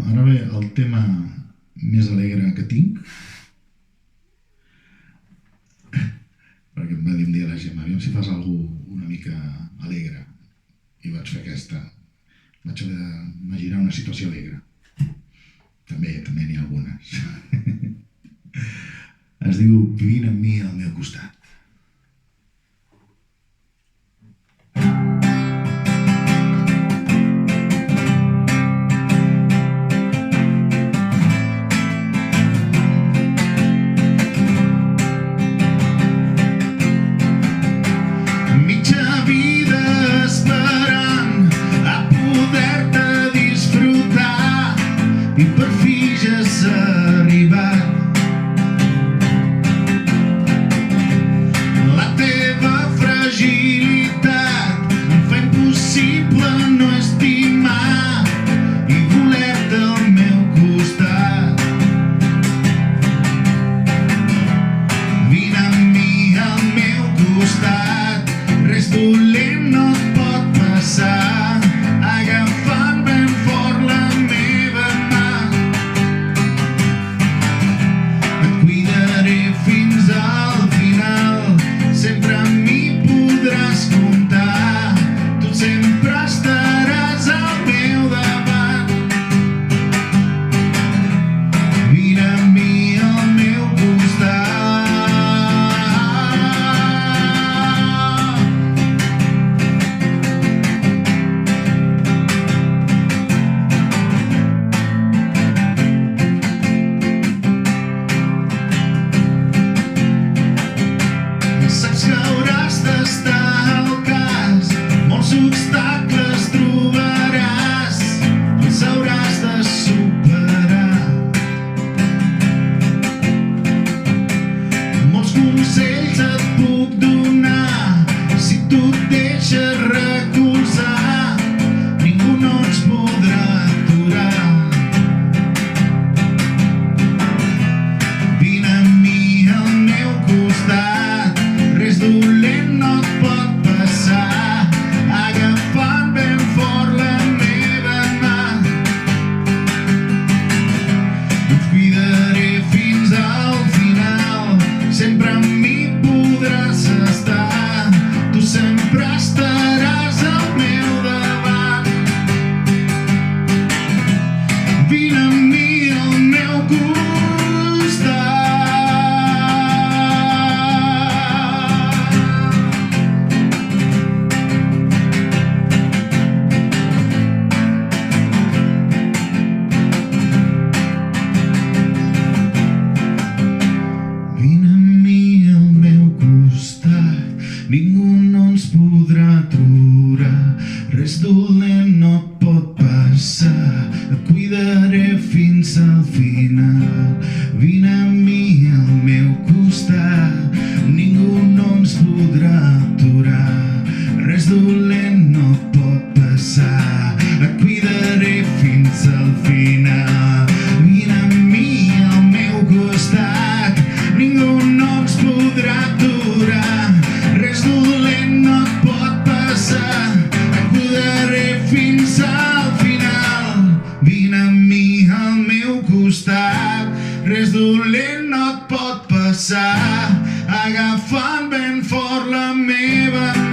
ara ve el tema més alegre que tinc, perquè em va dir un dia la Gemma, aviam si fas alguna una mica alegre, i vaig fer aquesta. Vaig haver d'imaginar una situació alegre. També n'hi ha algunes. Es diu Vine amb mi al meu costat. I per fi ja s'ha arribat. La teva fragilitat em fa impossible no estimar i voler-te al meu costat. Vine amb mi al meu costat, res dolent no et pot passar, agafant ben fort la meva mà. Fins al final, sempre amb mi podràs comptar, tu sempre estaràs al meu davant. Vine amb mi al meu costat. Saps que hauràs d'estar al cas, molts obstacles trobaràs, els hauràs de superar. Molts consells et puc donar, si tu et deixes recolzar, ningú no ens podrà aturar. Vine amb mi al meu costat, res dolent no et pot passar, agafant ben fort la meva mà. Et cuidaré fins al final, sempre amb mi podràs estar, tu sempre estaràs al meu davant. Vine amb mi al meu costat. Ningú no ens podrà aturar, res dolent no et pot passar, et cuidaré fins al final. Vine amb mi al meu costat, ningú no ens podrà aturar, res dolent no et pot passar, et cuidaré fins al final. Vine amb mi al meu costat, ningú no ens podrà aturar, res dolent no et pot passar, et cuidaré fins al final. Vine amb mi al meu costat, res dolent no et pot passar, agafant ben fort la meva mà.